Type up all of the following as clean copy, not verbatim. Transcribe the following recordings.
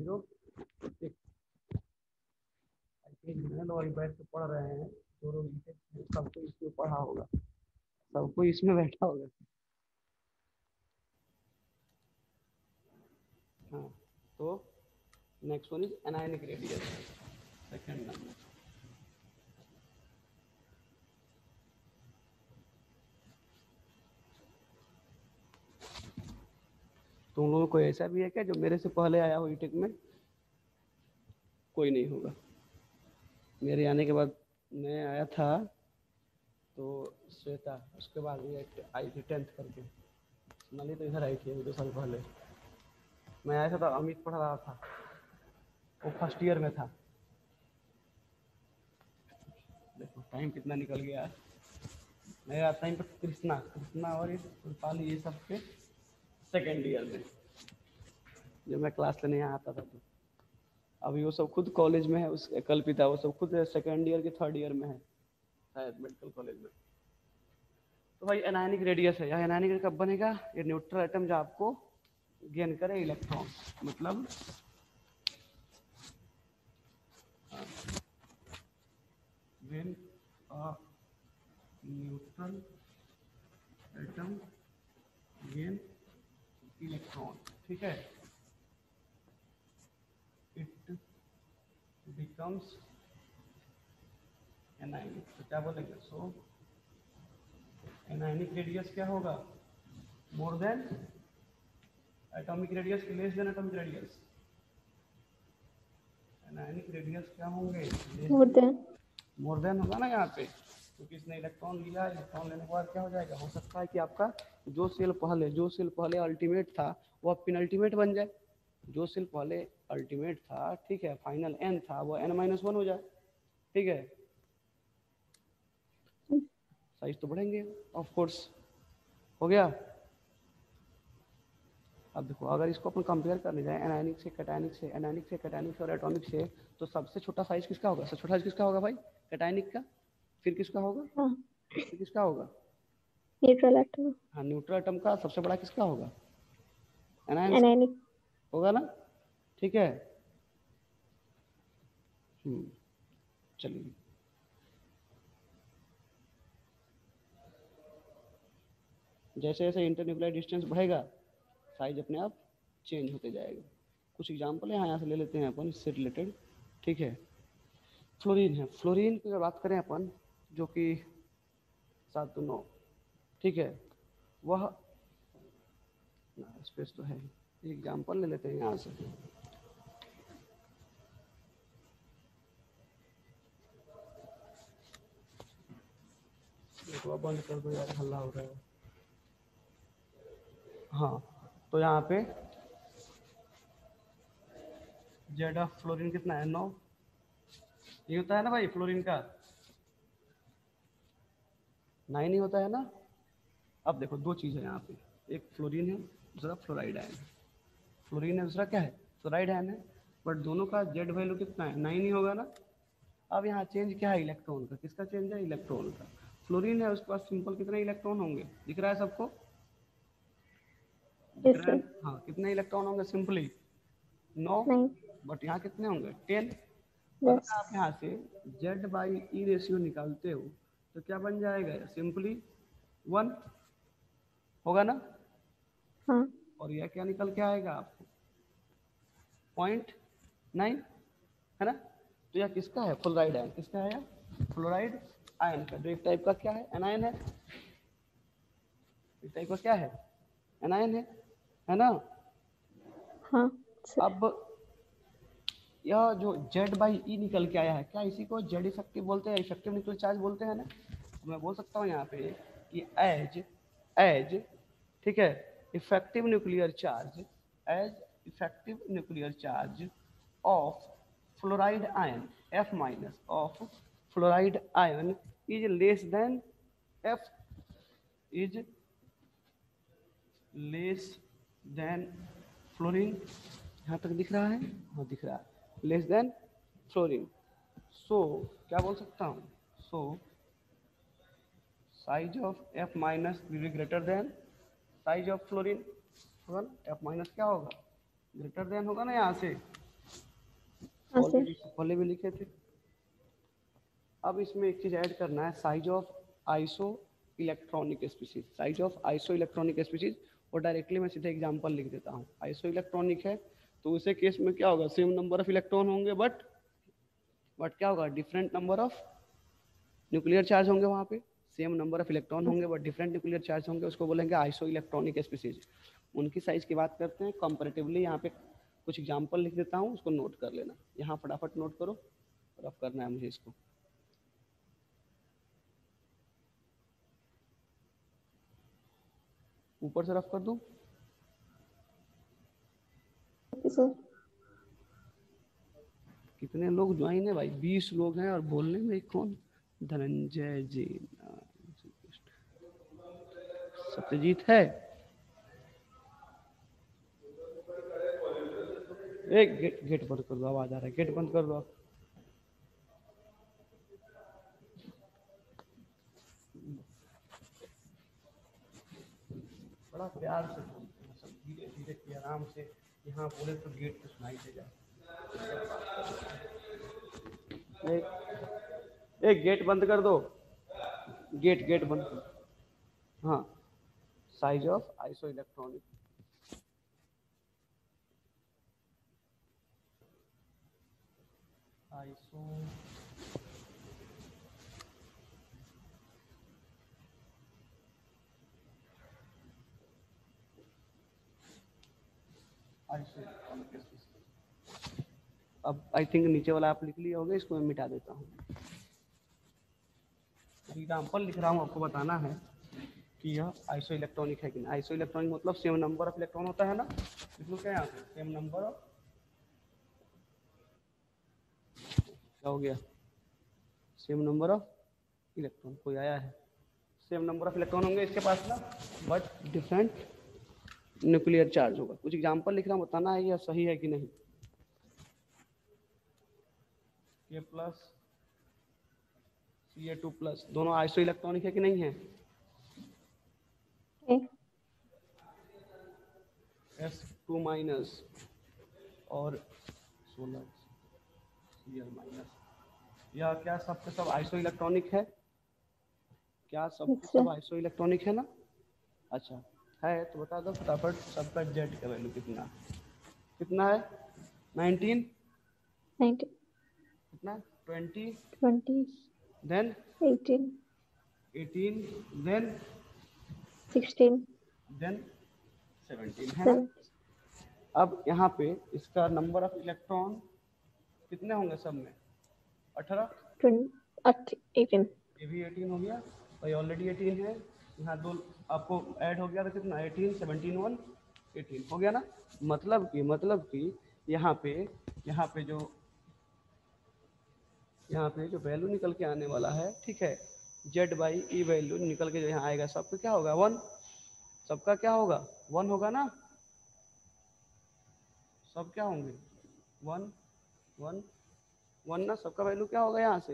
0.06। I think लोग बैठ के पढ़ रहे हैं, जो लोग सबको इसमें पढ़ा होगा, सबको इसमें बैठा होगा। हाँ, तो next one is anionic radius, second number. तुम लोगों को ऐसा भी है क्या जो मेरे से पहले आया हो ईटेक में? कोई नहीं होगा। मेरे आने के बाद मैं आया था तो श्वेता, उसके बाद ये आई थी 10th करके, नली तो इधर आई थी 2 साल पहले। मैं आया था तो अमित पढ़ रहा था, वो फर्स्ट ईयर में था। देखो टाइम कितना निकल गया। मेरा टाइम पर कृष्णा और रूपाली ये सब के सेकेंड ईयर में, जब मैं क्लास लेने यहाँ आता था। तो अभी वो सब खुद कॉलेज में है, उस कल्पिता वो सब खुद सेकेंड ईयर के थर्ड ईयर में है शायद मेडिकल कॉलेज में। तो भाई एनायनिक रेडियस है, यह एनायनिक रेडियस कब बनेगा? ये न्यूट्रल एटम जो आपको गेन करे इलेक्ट्रॉन, मतलब when a neutral atom gain electron, ठीक है, it becomes एनायनिक। तो क्या बोलेंगे? सो एनायनिक रेडियस क्या होगा? मोर देन एटॉमिक रेडियस की less than atomic radius. Anionic radius क्या होंगे? मोर देन होगा ना यहाँ पे, क्योंकि इसने इलेक्ट्रॉन लिया, इलेक्ट्रॉन लेने के बाद क्या हो जाएगा? हो सकता है कि आपका जो सेल पहले अल्टीमेट था वो अब पिनअल्टीमेट बन जाए। जो सेल पहले अल्टीमेट था, ठीक है, फाइनल एन था, वो n-1 हो जाए, ठीक है, साइज तो बढ़ेंगे ऑफ कोर्स। हो गया। अब देखो अगर इसको अपन कंपेयर करने जाए एनायनिक से कैटायनिक से, एनायनिक से कैटायनिक से और एटॉमिक से, तो सबसे छोटा साइज किसका होगा? सबसे छोटा साइज किसका होगा भाई? कैटायनिक का। फिर किसका होगा? फिर किसका होगा? Neutral atom. हाँ, न्यूट्रल एटम का सबसे बड़ा किसका होगा? एनायनिक होगा ना, ठीक है। चलिए जैसे जैसे इंटरन्यूक्लियर डिस्टेंस बढ़ेगा साइज अपने आप चेंज होते जाएगा। कुछ एग्जाम्पल यहाँ से ले लेते हैं अपन इससे रिलेटेड, ठीक है। फ्लोरीन है, फ्लोरीन की अगर बात करें अपन, जो कि 729, ठीक है, वह स्पेस तो है, एग्जाम्पल ले लेते हैं यहाँ से। देखो बंद कर दो यार, हल्ला हो रहा है। हाँ, तो यहाँ पे जेड ऑफ फ्लोरीन कितना है? 9। ये होता है ना भाई फ्लोरीन का 9 ही होता है ना। अब देखो दो चीज़ है यहाँ पे, एक फ्लोरीन है, दूसरा फ्लोराइड आयन है। फ्लोरीन है, दूसरा क्या है? फ्लोराइड आयन है। बट दोनों का जेड वैल्यू कितना है? 9 ही होगा ना। अब यहाँ चेंज क्या है? इलेक्ट्रॉन का। किसका चेंज है? इलेक्ट्रॉन का। फ्लोरीन है, उसके पास सिंपल कितने इलेक्ट्रॉन होंगे? दिख रहा है सबको? दिख रहा है? हाँ, कितने इलेक्ट्रॉन होंगे सिंपली? 9। बट यहाँ कितने होंगे? 10। अगर आप यहाँ से Z/E रेशियो निकालते हो तो क्या बन जाएगा? सिंपली 1 होगा ना। हाँ। और यह क्या निकल के आएगा आपको? 0.9 है ना। तो यह किसका है? Fluoride ion. किसका है? फ्लोराइड आयन का। जो एक टाइप का क्या है? एनायन है। एक टाइप का क्या है? एनायन है ना। हाँ। अब यह जो Z/E निकल के आया है, क्या इसी को जेड इफेक्टिव बोलते हैं? इफेक्टिव न्यूक्लियर चार्ज बोलते हैं ना। तो मैं बोल सकता हूँ यहाँ पे कि एज ठीक है, effective nuclear charge of fluoride ion F- of fluoride ion is less than F is less than fluorine. यहाँ तक दिख रहा है? हाँ दिख रहा है, लेस देन फ्लोरीन। सो क्या बोल सकता हूँ? So size of F- will be greater than size of fluorine होगा ना। F- क्या होगा? ग्रेटर देन होगा ना यहाँ से। हाँ सर। पहले भी लिखे थे। अब इसमें एक चीज ऐड करना है, size of iso electronic species. Size of iso electronic species, और डायरेक्टली मैं सीधे एग्जांपल लिख देता हूँ। आइसो इलेक्ट्रॉनिक है तो उसे केस में क्या होगा, सेम नंबर ऑफ इलेक्ट्रॉन होंगे बट क्या होगा, different number of nuclear charge होंगे। वहाँ पे सेम नंबर ऑफ इलेक्ट्रॉन होंगे बट डिफरेंट न्यूक्लियर चार्ज होंगे, उसको बोलेंगे आइसो इलेक्ट्रॉनिक स्पीशीज। उनकी साइज की बात करते हैं कंपैरेटिवली। यहाँ पे कुछ एग्जांपल लिख देता हूँ, उसको नोट कर लेना। यहाँ फटाफट नोट करो, रफ करना है मुझे इसको। ऊपर से रफ कर दूं? Okay sir. कितने लोग ज्वाइन है भाई? 20 लोग हैं और बोलने में कौन? धनंजय जी, सत्यजीत है। एक गेट बंद कर दो, आवाज आ रहा है, गेट बंद कर दो। बड़ा प्यार से बोलते हैं सब, धीरे धीरे की आराम से। यहाँ बोले तो गेट पे सुनाई दे जाए। एक गेट बंद कर दो, गेट बंद कर दो। हाँ, size of iso electronic. Iso अब आई थिंक नीचे वाला आप लिख लिए होंगे, इसको मैं मिटा देता हूँ। एग्जाम्पल लिख रहा हूँ, आपको बताना है कि यह आइसो इलेक्ट्रॉनिक है कि नहीं। आइसो इलेक्ट्रॉनिक मतलब सेम नंबर ऑफ इलेक्ट्रॉन होता है ना, इसमें क्या यहाँ पे सेम नंबर ऑफ, क्या हो गया, सेम नंबर ऑफ इलेक्ट्रॉन। कोई आया है? सेम नंबर ऑफ इलेक्ट्रॉन होंगे इसके पास ना, बट डिफरेंट न्यूक्लियर चार्ज होगा। कुछ एग्जाम्पल लिख रहा हूँ, बताना है यह सही है कि नहीं। K प्लस Ca2 प्लस दोनों आइसो इलेक्ट्रॉनिक है कि नहीं है? S2 माइनस और 16 Cl माइनस, यह क्या सबके सब आइसो इलेक्ट्रॉनिक है? क्या सबके सब आइसो इलेक्ट्रॉनिक है ना? अच्छा है तो बता दो फटाफट, सबका जेड का वैल्यू कितना कितना है? 19 कितना, 20 देन 18 देन 16 देन 17 है ना? अब यहाँ पे इसका नंबर ऑफ इलेक्ट्रॉन कितने होंगे सब में? 18 18 ये भी 18 हो गया और ये ऑलरेडी 18 है। यहाँ दो आपको ऐड हो गया तो कितना, 18 17 1 18 हो गया ना। मतलब कि यहाँ पे जो वैल्यू निकल के आने वाला है, ठीक है, Z/E वैल्यू निकल के जो यहाँ आएगा, सबका क्या होगा 1। सबका क्या होगा 1 होगा ना। सब क्या होंगे 1 1 1 ना। सबका वैल्यू क्या होगा यहाँ से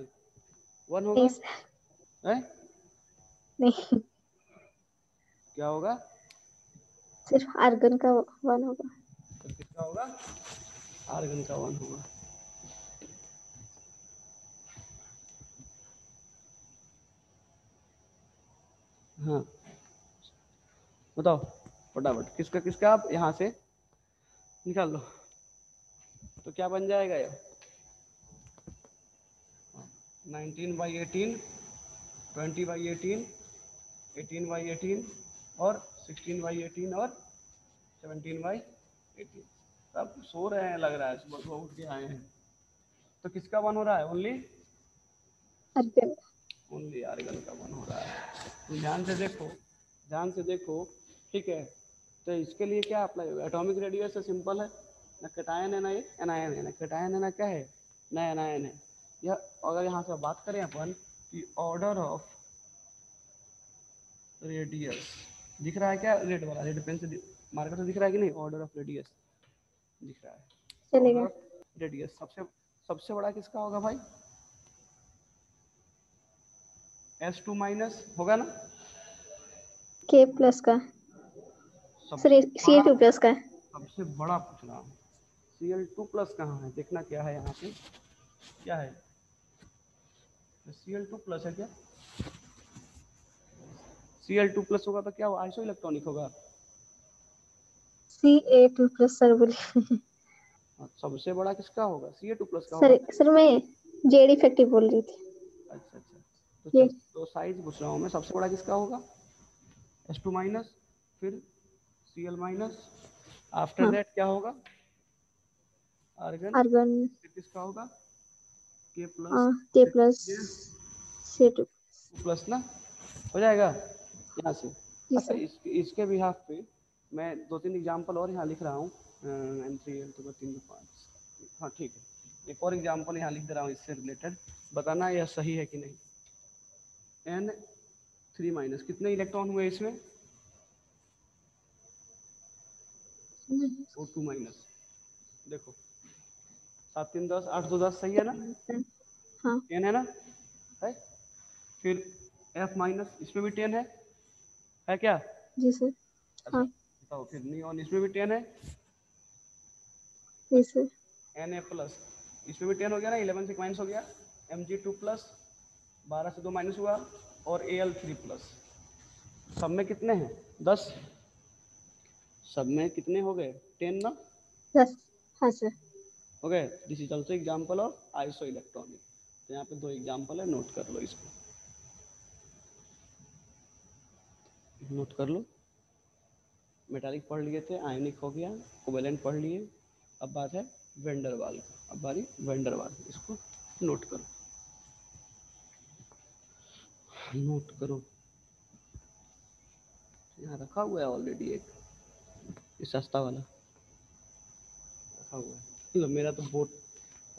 1 होगा है? नहीं, क्या होगा? सिर्फ आर्गन का 1 होगा। तो कितना होगा? आर्गन का 1 होगा। हाँ बताओ फटाफट, किसका किसका आप यहाँ से निकाल लो तो क्या बन जाएगा ये? 19/18, 20/18, 18/18 और 16/18 और 17/18। सब सो रहे हैं लग रहा है, सुबह सुबह उठ के आए हैं। तो किसका 1 हो रहा है? आर्गन। ओनली आर्गन का 1 हो रहा है। तो ध्यान से देखो, ठीक है। तो इसके लिए क्या अप्लाई होगा? एटॉमिक रेडियस से सिंपल है ना, कैटायन है ना ये एनायन है ना। कैटायन है ना क्या है ना, एनायन है। यह अगर यहाँ से बात करें अपन कि ऑर्डर ऑफ रेडियस, दिख रहा है क्या रेड वाला, रेड पेन से मार्कर से दिख रहा है कि नहीं? ऑर्डर ऑफ रेडियस दिख रहा है। चलेगा। ऑर्डर ऑफ रेडियस सबसे बड़ा किसका होगा भाई? S2 माइनस होगा ना। K प्लस का, सॉरी सबसे बड़ा Ca2 प्लस का। सबसे बड़ा पूछ रहा हूँ, Cl2+ कहाँ है, देखना क्या है यहाँ पे, क्या है, Cl2+ है क्या, Cl2+ होगा तो क्या वो आइसो इलेक्ट्रॉनिक होगा। Ca2+ सर बोलिए। सबसे बड़ा किसका होगा, Ca2+ का सर होगा। सर मैं जेड इफेक्टिव बोल रही थी। अच्छा अच्छा, तो ये चल तो साइज पूछ रहा हूँ मैं, सबसे बड़ा किसका होगा, H2-, फिर Cl-, आफ्टर हाँ, दैट क्या होगा, आर्गन, आर्गन फिर किसका होगा, K+, के फिर प्लस ये C2। 2+ ना, हो जाएगा यहाँ से। जी अच्छा सर। इसके बिहाफ पे मैं 2-3 एग्जाम्पल और यहाँ लिख रहा हूँ, N3L2 3 5, हाँ ठीक है, एक और एग्जाम्पल यहाँ लिख दे रहा हूँ इससे रिलेटेड, बताना यह सही है कि नहीं। N3- कितने इलेक्ट्रॉन हुए इसमें, O2-, देखो 7 3 10 8 2 10 सही है ना, हाँ 10 है ना, है, फिर F-, इसमें भी 10 है क्या। जी सर। अच्छा हाँ बताओ फिर नियॉन, इसमें भी 10 है। जी सर। Na+, इसमें भी 10 हो गया ना, 11 से माइनस हो गया, Mg2+, 12 से 2 माइनस हुआ, और Al3+, सब में कितने हैं 10, सब में कितने हो गए 10 ना, 10। हाँ सर। हो गए। This is also example of iso electronic. तो यहाँ पे 2 एग्जाम्पल है, नोट कर लो इसको, नोट कर लो। मेटालिक पढ़ लिए थे, आयनिक हो गया, कोवेलेंट पढ़ लिए, अब बात है वेंडरवाल, अब बारी वेंडरवाल, इसको नोट करो, नोट करो, यहाँ रखा हुआ है ऑलरेडी एक, ये सस्ता वाला रखा हुआ है, मतलब मेरा तो बोर्ड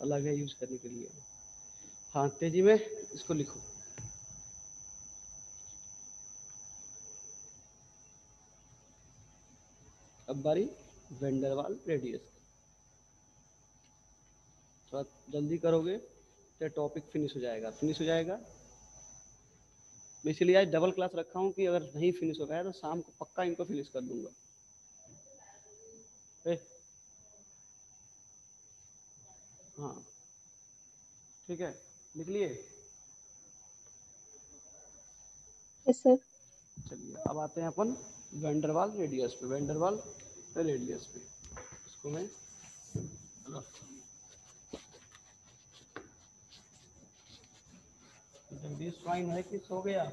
अलग है यूज़ करने के लिए। हाँ तेजी में इसको लिखो, अब बारी वेंडरवाल रेडियस, थोड़ा जल्दी करोगे तो टॉपिक फिनिश हो जाएगा, फिनिश हो जाएगा। मैं इसलिए आज डबल क्लास रखा हूँ कि अगर नहीं फिनिश हो गया तो शाम को पक्का इनको फिनिश कर दूंगा। हाँ ठीक है, लिख लिए। Yes sir. चलिए अब आते हैं अपन वेंडरवाल रेडियस पे, वेंडरवाल रेडियस पे, इसको मैं जगदीश स्वाइन है कि सो गया।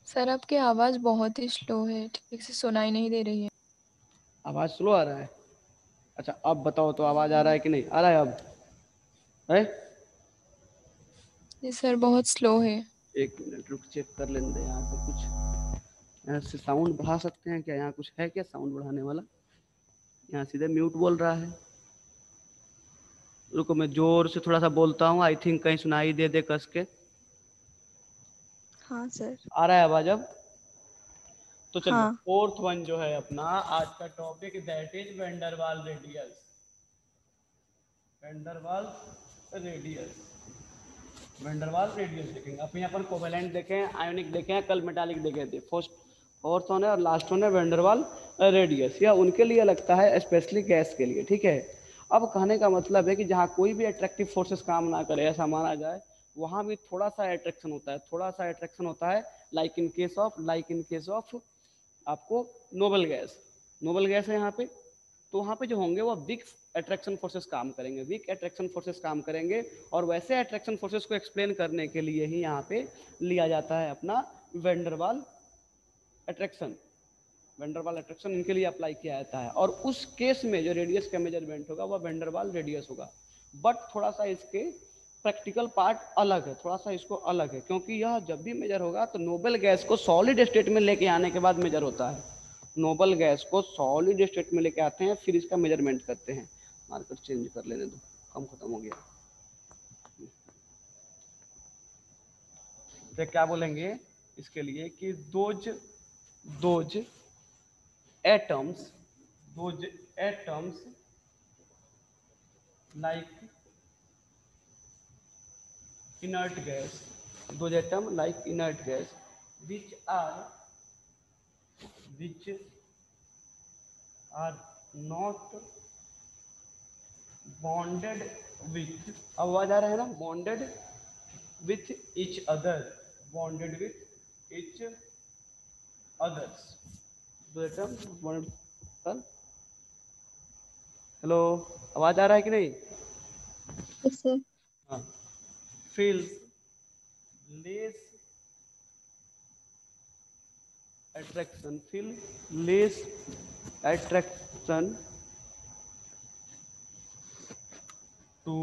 सर आपकी आवाज बहुत ही स्लो है, ठीक से सुनाई नहीं दे रही है। आवाज़ स्लो आ रहा है, अच्छा अब बताओ तो आवाज़ आ रहा है कि नहीं आ रहा है, अब है। जी सर बहुत स्लो है। एक मिनट रुक, चेक कर लेंगे यहाँ पे कुछ, यहाँ से साउंड बढ़ा सकते हैं क्या, यहाँ कुछ है क्या साउंड बढ़ाने वाला, यहाँ सीधे म्यूट बोल रहा है। रुको मैं जोर से थोड़ा सा बोलता हूँ, आई थिंक कहीं सुनाई दे दे कस के। हाँ सर। आ रहा है आवाज अब, तो चलिए हाँ। फोर्थ वन जो है अपना आज का topic, that is van der Waals radius, van der Waals radius, van der Waals radius देखेंगे। अब यहाँ पर कोवेलेंट देखें, आयोनिक देखें, कल मेटालिक देखे थे, फोर्थ वन है और लास्ट वन है वेंडरवाल रेडियस, या उनके लिए लगता है स्पेशली गैस के लिए, ठीक है। अब कहने का मतलब है कि जहाँ कोई भी अट्रैक्टिव फोर्सेस काम ना करे ऐसा माना जाए, वहाँ भी थोड़ा सा अट्रैक्शन होता है, थोड़ा सा अट्रैक्शन होता है, लाइक इन केस ऑफ आपको नोबल गैस, नोबल गैस है यहाँ पे, तो वहाँ पे जो होंगे वो वीक अट्रैक्शन फोर्सेस काम करेंगे, वीक अट्रैक्शन फोर्सेस काम करेंगे, और वैसे अट्रैक्शन फोर्सेस को एक्सप्लेन करने के लिए ही यहाँ पे लिया जाता है अपना वेंडरवाल अट्रैक्शन, वेंडरवाल अट्रैक्शन इनके लिए अप्लाई किया जाता है, और उस केस में जो रेडियस का मेजरमेंट होगा वह वेंडरवाल रेडियस होगा। बट थोड़ा सा इसके प्रैक्टिकल पार्ट अलग है, थोड़ा सा इसको अलग है, क्योंकि यह जब भी मेजर होगा तो नोबल गैस को सॉलिड स्टेट में लेके आने के बाद मेजर होता है, नोबल गैस को सॉलिड स्टेट में लेके आते हैं फिर इसका मेजरमेंट करते हैं। मार्कर चेंज कर लेने दो, कम खत्म हो गया। तो क्या बोलेंगे इसके लिए कि those those atoms like inert gas, those atoms like inert gas which are not bonded with, आवाज आ रहा है ना, bonded with each other, bonded with each others, hello, आवाज आ रहा है कि नहीं? yes sir, हाँ, feels less attraction, feel less attraction to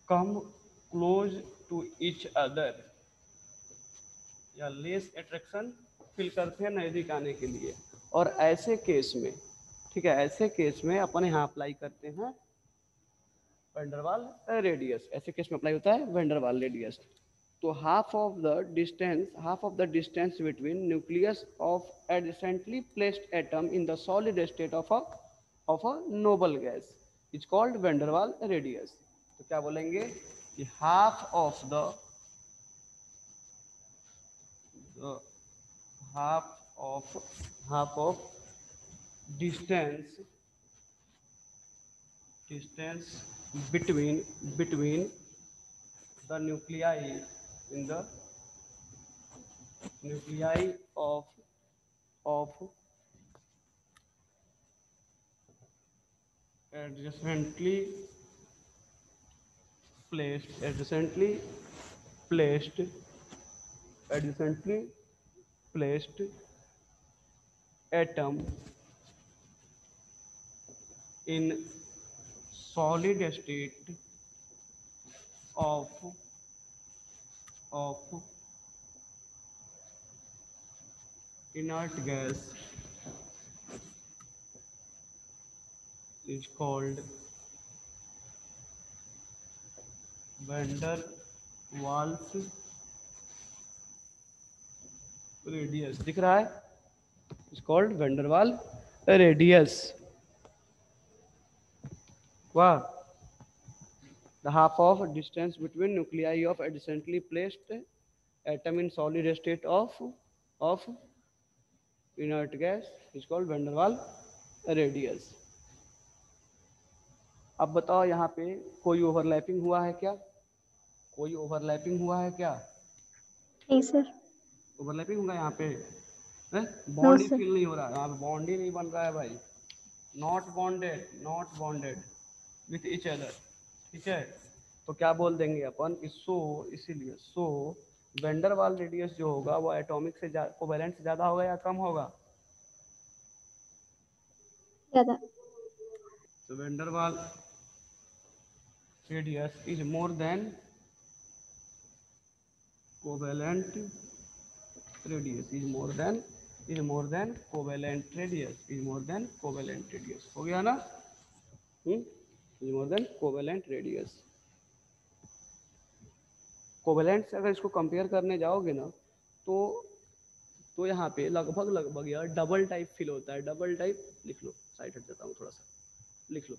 come close to each other, या लेस अट्रैक्शन फील करते हैं नजदीक आने के लिए। और ऐसे केस में, ठीक है, ऐसे केस में अपन यहाँ अप्लाई करते हैं वेंडरवाल रेडियस, ऐसे केस में अप्लाई होता है वेंडरवाल रेडियस। तो half of the distance between nucleus of adjacently placed atom in the solid state of a noble gas is called van der Waals radius. तो क्या बोलेंगे कि half of distance between the nuclei in the nuclei of adjacently placed atom in solid state of inert gas is called van der Waals radius। दिख रहा है? is called van der Waal radius। वाह, the half of distance between nuclei of adjacently placed atom in solid state of inert gas is called van der Waal radius। अब बताओ यहाँ पे कोई overlapping हुआ है क्या? कोई ओवरलैपिंग हुआ है क्या? नहीं sir, ओवरलैपिंग होगा यहाँ पे? no बॉन्ड ही sir, फील नहीं हो रहा है, यहाँ पे बॉन्ड ही नहीं बन रहा है भाई। Not bonded with each other, ठीक है। तो क्या बोल देंगे अपन कि सो, इसीलिए सो वेंडर वाल रेडियस जो होगा वो एटॉमिक से कोवेलेंट से ज़्यादा होगा या कम होगा? ज़्यादा, तो वेंडर वाल radius is more than covalent radius, is more than covalent radius, हो गया ना? Is more than covalent radius. Covalent से अगर इसको कंपेयर करने जाओगे ना तो यहाँ पे लगभग यार डबल टाइप फील होता है। डबल टाइप लिख लो, साइड हट जाता हूँ थोड़ा सा, लिख लो,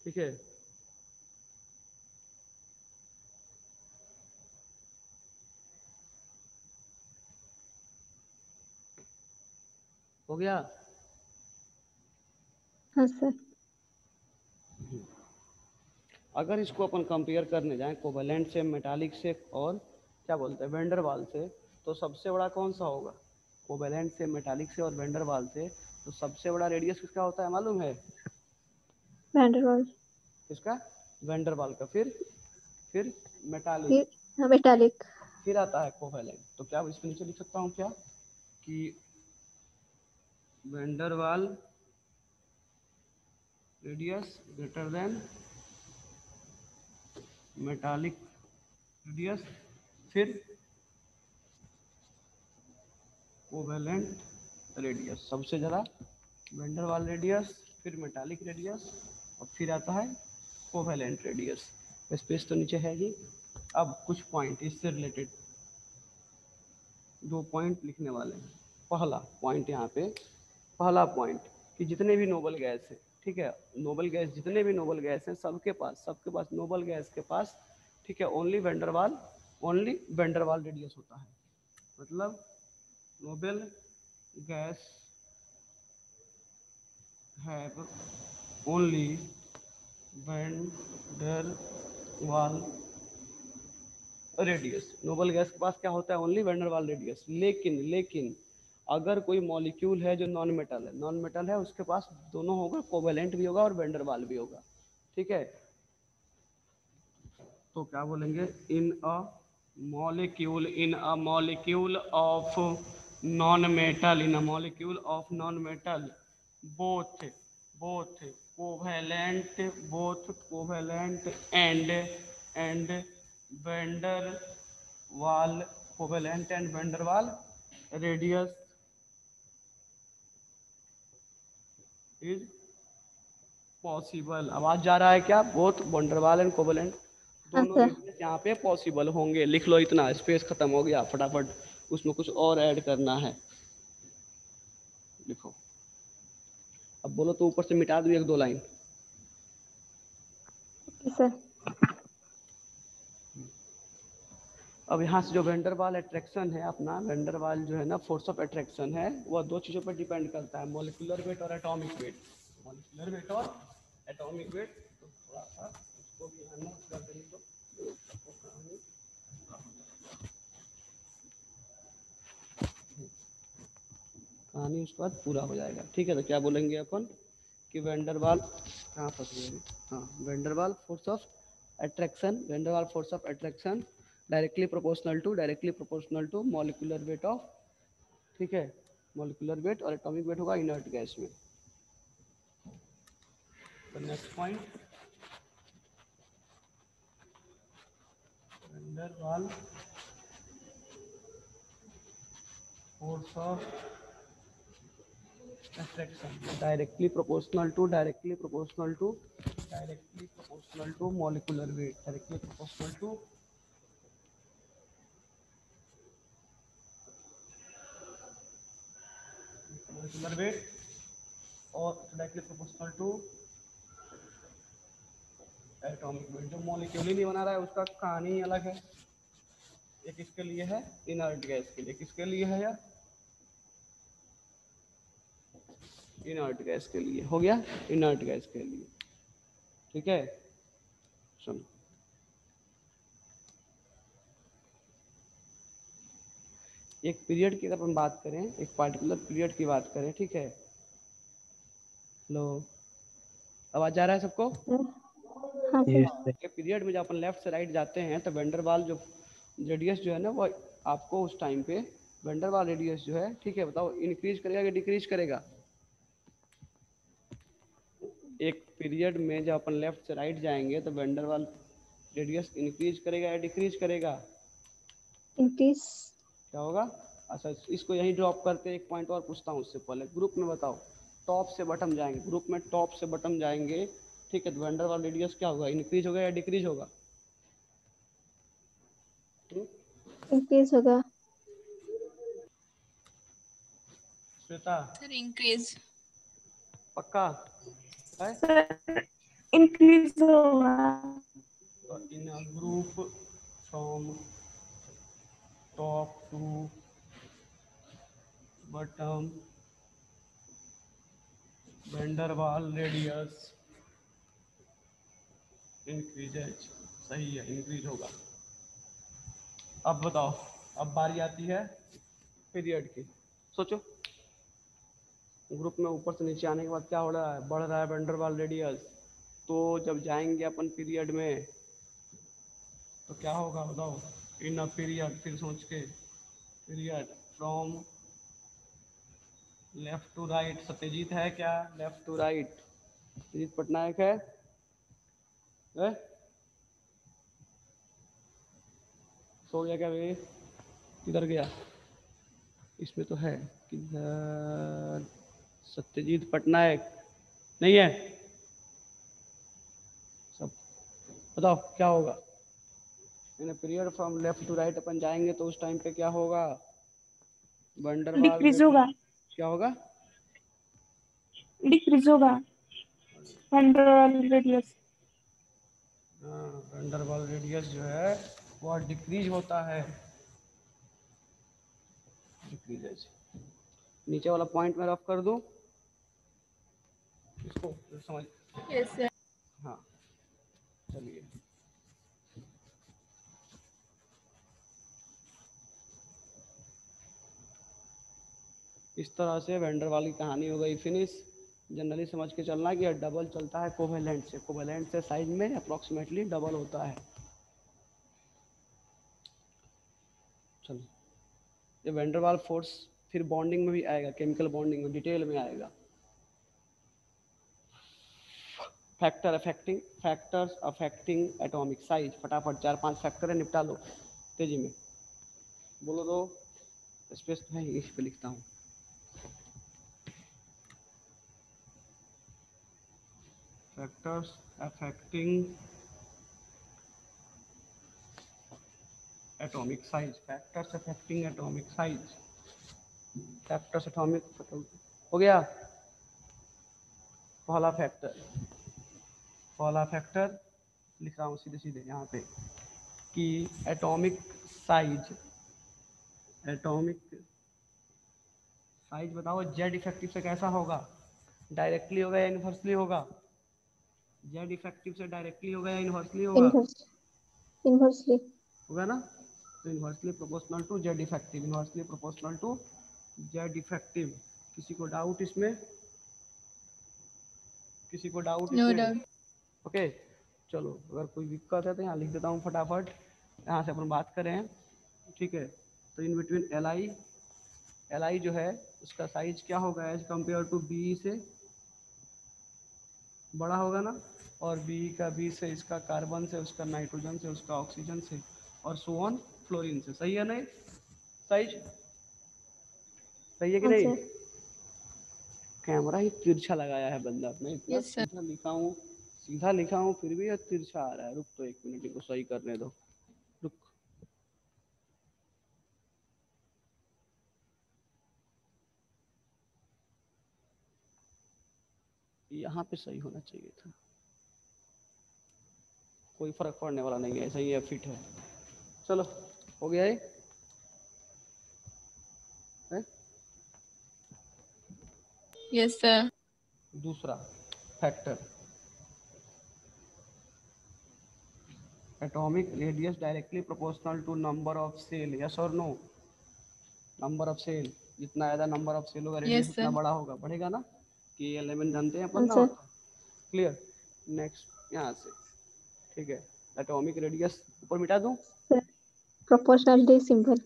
ठीक है। हो गया? हाँ सर, अगर इसको अपन कंपेयर करने जाएं कोवेलेंट से, मेटालिक से और क्या बोलते हैं वेंडर वाल से, तो सबसे बड़ा कौन सा होगा? कोवेलेंट से, मेटालिक से और वेंडर वाल से तो सबसे बड़ा रेडियस किसका होता है मालूम है? वैन डर वाल्स, किसका? वेंडर वाल का। फिर मेटालिक, फिर हाँ मेटालिक, फिर आता है कोवेलेंट। तो क्या इसके नीचे लिख सकता हूँ क्या कि वेंडर वाल radius greater than metallic radius, फिर कोवेलेंट रेडियस, सबसे ज़्यादा वेंडर वाल रेडियस, फिर मेटालिक रेडियस और फिर आता है कोवेलेंट रेडियस। स्पेस तो नीचे है ही। अब कुछ पॉइंट इससे रिलेटेड, 2 पॉइंट लिखने वाले हैं। पहला पॉइंट यहाँ पे, पहला पॉइंट कि जितने भी नोबल गैस है, ठीक है, नोबल गैस जितने भी नोबल गैस हैं सबके पास नोबल गैस के पास, ठीक है, ओनली वेंडर वाल रेडियस होता है। मतलब noble gas have only van der Waal radius. Noble gas के पास क्या होता है? Only van der Waal radius. लेकिन अगर कोई मॉलिक्यूल है जो नॉन मेटल है उसके पास दोनों होगा, कोवेलेंट भी होगा और वैन डर वाल भी होगा। ठीक है, तो क्या बोलेंगे? In a molecule of non metal both both covalent and van der radius is possible. आवाज जा रहा है क्या? बोथ वंडरवाल एंड कोवेलेंट हाँ दोनों सर। रेडियस यहाँ पे पॉसिबल होंगे। लिख लो, इतना स्पेस खत्म हो गया, फटाफट उसमें कुछ और ऐड करना है। लिखो, अब बोलो तो ऊपर से मिटा दूँ 1-2 लाइन। Okay sir. अब यहाँ से जो वेंडरवाल अट्रैक्शन है अपना, वेंडरवाल जो है ना फोर्स ऑफ अट्रैक्शन है, वह 2 चीज़ों पर डिपेंड करता है, मॉलिक्यूलर वेट और एटॉमिक वेट। मॉलिक्यूलर वेट और एटॉमिक वेट। तो थोड़ा सा उसको भी यहाँ नोट कर देंगे तो कहानी उसके बाद पूरा हो जाएगा। ठीक है, तो क्या बोलेंगे अपन कि वेंडरवाल कहाँ फंस गए? हाँ, van der Waals force of attraction directly proportional to molecular weight of, ठीक है, मॉलिक्यूलर वेट और एटॉमिक वेट होगा इनर्ट गैस में। तो next point, van der Waals force of attraction directly proportional to molecular weight, directly proportional to molecular weight और directly proportional to atomic weight। जो molecule ही नहीं बना रहा है उसका कहानी ही अलग है। एक किसके लिए है? इनर्ट गैस के लिए। किसके लिए है यार? इनर्ट गैस के लिए। हो गया, इनर्ट गैस के लिए। ठीक है, सुनो, एक पीरियड की अगर हम बात करें, एक पार्टिकुलर पीरियड की बात करें, ठीक है, हेलो, आवाज आ रहा है सबको? हाँ सर। के पीरियड में जब अपन लेफ्ट से राइट जाते हैं तो वेंडरवाल जो रेडियस जो है ना वो आपको उस टाइम पे वेंडरवाल रेडियस जो है, ठीक है, बताओ इंक्रीज करेगा कि डिक्रीज करेगा? एक पीरियड में जब अपन लेफ्ट से राइट जाएंगे तो वेंडरवाल रेडियस इंक्रीज करेगा या डिक्रीज करेगा? इंक्रीज। क्या होगा? अच्छा, इसको यहीं ड्रॉप करते, एक पॉइंट और पूछता हूँ उससे पहले, ग्रुप में बताओ, टॉप से बटम जाएंगे, ग्रुप में टॉप से बटम जाएंगे, ठीक है, तो वेंडरवाल रेडियस क्या होगा? इंक्रीज होगा या डिक्रीज होगा? इंक्रीज होगा। Shweta, sir increase. पक्का है? सर इंक्रीज होगा। in a group from top to bottom van der Waal radius increases। सही है, इंक्रीज होगा। अब बताओ, अब बारी आती है पीरियड की। सोचो, ग्रुप में ऊपर से नीचे आने के बाद क्या हो रहा है? बढ़ रहा है वैन डर वाल रेडियस। तो जब जाएंगे अपन पीरियड में तो क्या होगा बताओ? इन अ पीरियड, फिर सोच के, period from left to right. Satyajit है क्या? Left to right Satyajit Patnaik है? सो गया क्या वे? किधर गया? इसमें तो है, किधर? सत्यजीत पटनायक नहीं है? सब बताओ क्या होगा? In period from left to right अपन जाएंगे तो उस टाइम पे क्या होगा? वंडरवाल डिक्रीज होगा। क्या होगा? डिक्रीज होगा वंडरवाल रेडियस। वंडरवाल रेडियस जो है वह डिक्रीज होता है। डिक्रीज। नीचे वाला पॉइंट में रफ कर दूं? इसको समझ। Yes sir. हाँ चलिए, इस तरह से वेंडर वाली कहानी हो गई फिनिश। जनरली समझ के चलना कि डबल चलता है कोवेलेंट से, कोवेलेंट से साइज में अप्रॉक्सीमेटली डबल होता है। चलो, ये वेंडरवाल फोर्स फिर बॉन्डिंग में भी आएगा, केमिकल बॉन्डिंग में डिटेल में आएगा। फैक्टर्स अफेक्टिंग एटॉमिक साइज, फटाफट 4-5 फैक्टर है, निपटा लो तेजी में। बोलो तो, स्पेस तो है ही, इस पे लिखता हूँ। Factors affecting atomic size, factors affecting atomic size, factors atomic हो गया। पहला फैक्टर लिख रहा हूँ सीधे सीधे यहाँ पे कि एटॉमिक साइज बताओ जेड इफेक्टिव से कैसा होगा, डायरेक्टली होगा या इनवर्सली होगा? जेड इफेक्टिव से डायरेक्टली होगा या इनवर्सली होगा? इनवर्सली होगा ना, तो inversely proportional to Z effective, inversely proportional to Z effective. किसी को डाउट इसमें? No doubt. ओके चलो, अगर कोई दिक्कत है तो यहाँ लिख देता हूँ फटाफट, यहाँ से अपन बात करें, ठीक है। तो इन बिटवीन एल आई जो है उसका साइज क्या होगा एज कम्पेयर टू बी से, बड़ा होगा ना, और बी से, इसका कार्बन से, उसका नाइट्रोजन से, उसका ऑक्सीजन से, और सो ऑन फ्लोरीन से। सही है नहीं साइज? सही है कि नहीं? कैमरा ही तिरछा लगाया है बंदा, मैं इतना यस सर। सीधा लिखा हूँ फिर भी ये तिरछा आ रहा है। रुक तो 1 मिनट, इनको सही करने दो, रुक। यहाँ पे सही होना चाहिए था, कोई फर्क पड़ने वाला नहीं है, सही है, फिट है। चलो हो गया है? Yes sir. दूसरा factor, atomic radius directly proportional to number of shell, yes और नो? नंबर ऑफ सेल, जितना ज़्यादा नंबर ऑफ सेल होगा रेडियस यस उतना सर। बड़ा होगा, बढ़ेगा ना, कि एलिमेंट जानते हैं अपन ना आंसर होता। क्लियर? नेक्स्ट यहाँ से, ठीक है, एटॉमिक रेडियस ऊपर मिटा दूँ? Proportionality symbol.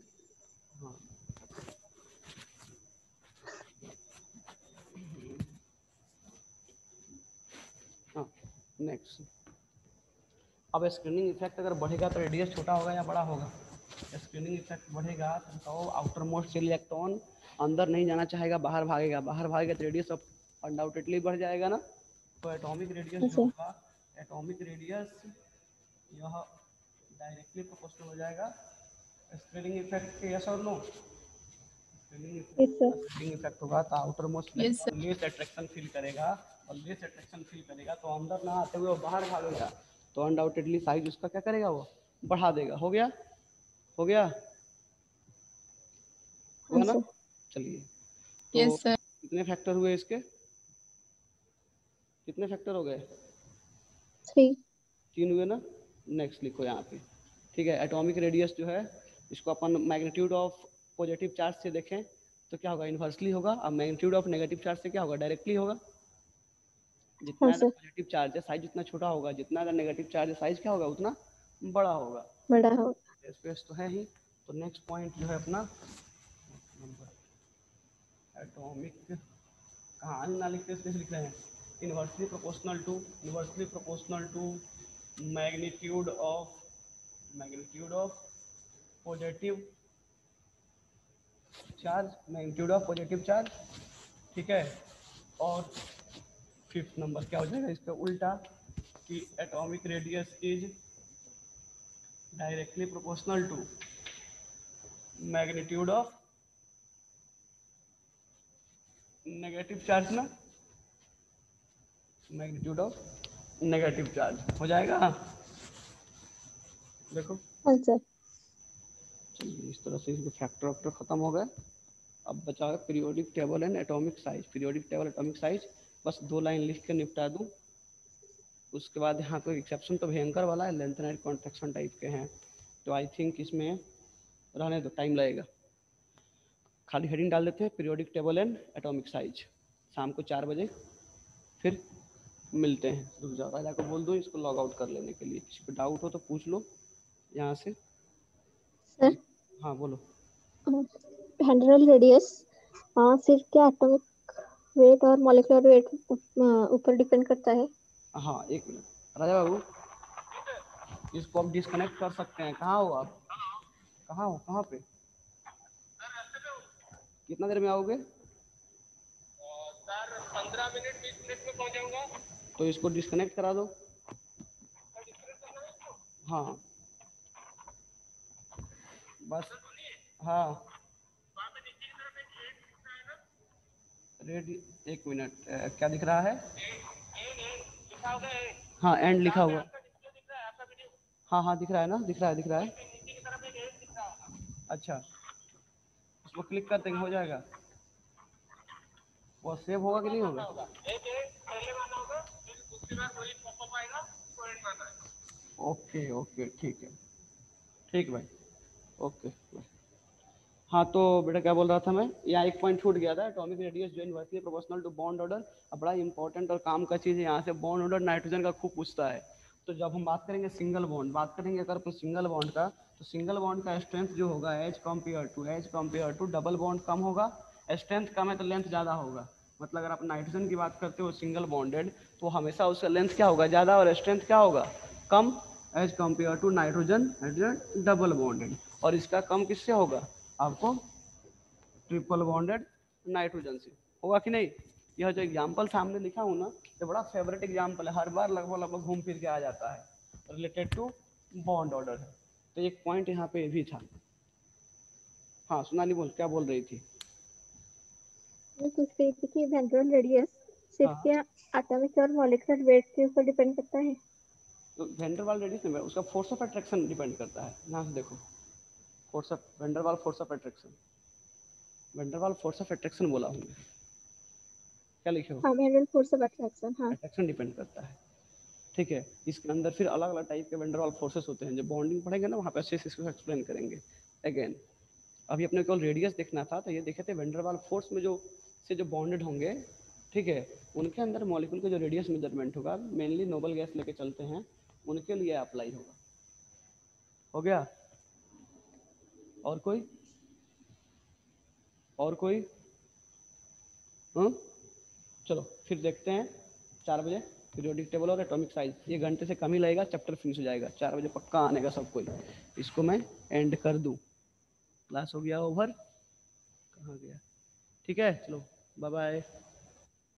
हाँ, हाँ नेक्स्ट। अब स्क्रीनिंग इफेक्ट अगर बढ़ेगा तो रेडियस छोटा होगा या बड़ा होगा? स्क्रीनिंग इफेक्ट बढ़ेगा तो आउटर मोस्ट सेल इलेक्ट्रॉन अंदर नहीं जाना चाहेगा, बाहर भागेगा, तो रेडियस अब अनडाउटेडली बढ़ जाएगा ना। तो एटॉमिक रेडियस जो होगा, एटॉमिक रेडियस यह डायरेक्टली प्रोपोर्शनल हो जाएगा स्क्रीनिंग इफेक्ट के, यस और नो? स्क्रीनिंग इफेक्ट होगा तो outer most yes sir. Electron less attraction feel करेगा, और लेस अट्रैक्शन फील करेगा तो अंदर ना आते हुए वो बाहर भागेगा, तो अनडाउटेडली साइज उसका क्या करेगा, वो बढ़ा देगा। हो गया? हो गया? हुआ ना? चलिए, तो यस सर। कितने फैक्टर हुए इसके? कितने फैक्टर हो गए? 3 हुए ना। नेक्स्ट लिखो यहाँ पे, ठीक है। एटॉमिक रेडियस जो है इसको अपन मैग्नीट्यूड ऑफ पॉजिटिव चार्ज से देखें तो क्या होगा, इन्वर्सली होगा। अब मैग्नीट्यूड ऑफ नेगेटिव चार्ज से क्या होगा, डायरेक्टली होगा। जितना ज़्यादा पॉजिटिव चार्ज है साइज उतना छोटा होगा, जितना ज़्यादा नेगेटिव चार्ज है साइज क्या होगा, उतना बड़ा होगा। बड़ा होगा। स्पेस तो है ही। तो नेक्स्ट पॉइंट जो है अपना एटॉमिक, कहाँ ना लिखते स्पेस लिख रहे हैं, inversely proportional to magnitude of positive charge, ठीक है। और 5th नंबर क्या हो जाएगा इसका उल्टा, कि atomic radius is directly proportional to magnitude of negative charge ना, मैग्नीट्यूड ऑफ नेगेटिव चार्ज हो जाएगा। देखो आंसर चलिए, इस तरह से इसके फैक्टर खत्म हो गए। अब बचा है periodic table and atomic size. Periodic table atomic size बस 2 लाइन लिख के निपटा दूं। उसके बाद यहाँ पे एक्सेप्शन तो भयंकर वाला है, लेंथेनाइट कॉन्ट्रैक्शन टाइप के हैं, तो आई थिंक इसमें रहने दो, टाइम लगेगा। खाली हेडिंग डाल देते हैं, periodic table and atomic size. शाम को 4 बजे फिर मिलते हैं। रुक जाओ, राजा को बोल दो इसको लॉग आउट कर लेने के लिए। किसी को डाउट हो तो पूछ लो यहाँ से। सर हाँ बोलो। हेंड्रल रेडियस सिर्फ क्या एटॉमिक वेट और मॉलिक्यूलर वेट ऊपर डिपेंड करता है? हाँ 1 मिनट राजा बाबू, इसको आप डिस्कनेक्ट कर सकते हैं। कहाँ हो आप? कहाँ हो? कहाँ पे? कितना देर में आओगे? सर 15 मिनट 20 मिनट में पहुँच जाऊँगा। तो इसको डिस्कनेक्ट करा दो। हाँ बस। हाँ रेडी, 1 मिनट, क्या दिख रहा है? हाँ एंड लिखा हुआ। हाँ हाँ दिख रहा है ना, दिख रहा है, दिख रहा है। अच्छा उसको क्लिक कर देंगे, हो जाएगा। वो सेव होगा कि नहीं होगा? ओके ओके ठीक है, ठीक भाई, ओके। हाँ तो बेटा क्या बोल रहा था मैं, यहाँ एक पॉइंट छूट गया था। एटॉमिक रेडियस जो inversely proportional to bond order. अब बड़ा इंपॉर्टेंट और काम का चीज़ है, यहाँ से बॉन्ड ऑर्डर नाइट्रोजन का खूब पूछता है। तो जब हम बात करेंगे सिंगल बॉन्ड, बात करेंगे अगर अपने सिंगल बॉन्ड का, तो सिंगल बॉन्ड का स्ट्रेंथ जो होगा as compare to double bond कम होगा। स्ट्रेंथ कम है तो लेंथ ज़्यादा होगा। मतलब अगर आप नाइट्रोजन की बात करते हो सिंगल बॉन्डेड, तो हमेशा उसका लेंथ क्या होगा? ज़्यादा, और स्ट्रेंथ क्या होगा? कम, as compare to nitrogen double bonded. और इसका कम किससे होगा? आपको ट्रिपल बॉन्डेड नाइट्रोजन से होगा कि नहीं? यह जो एग्जाम्पल सामने लिखा हूँ ना, ये बड़ा फेवरेट एग्जाम्पल है, हर बार लगभग घूम फिर के आ जाता है, रिलेटेड टू बॉन्ड ऑर्डर है। तो एक पॉइंट यहाँ पे भी था। हाँ सोनाली बोल, क्या बोल रही थी? मैं पूछ रही थी कि हेंड्रल रेडियस सिर्फ हाँ क्या एटॉमिक और मॉलिक्यूलर वेट के ऊपर डिपेंड करता है? तो वेंडर वाल रेडियस में उसका फोर्स ऑफ अट्रैक्शन डिपेंड करता है। यहाँ से देखो, फोर्स ऑफ वेंडर वाल, फोर्स ऑफ अट्रैक्शन, वेंडर वाल फोर्स ऑफ अट्रैक्शन बोला हूँ, क्या लिखे हो? हाँ, हेंड्रल फोर्स ऑफ अट्रैक्शन। हाँ अट्रैक्शन डिपेंड करता है, ठीक है। इसके अंदर फिर अलग अलग टाइप के वेंडर वाल फोर्सेस होते हैं। जब बॉन्डिंग पढ़ेंगे ना वहाँ पे अच्छे से इसको एक्सप्लेन करेंगे। अगेन अभी अपने को रेडियस देखना था, तो ये देखे थे वेंडर वाल फोर्स में जो बॉन्डेड होंगे, ठीक है, उनके अंदर मॉलिक्यूल का जो रेडियस मेजरमेंट होगा, मेनली नोबल गैस लेके चलते हैं, उनके लिए अप्लाई होगा। हो गया? और कोई? और कोई? चलो फिर देखते हैं 4 बजे पीरियोडिक टेबल और एटॉमिक साइज। ये घंटे से कम ही लगेगा, चैप्टर फिनिश हो जाएगा। 4 बजे पक्का आने का सब कोई। इसको मैं एंड कर दूं, क्लास हो गया ओवर। कहाँ गया? ठीक है चलो बाय बाय।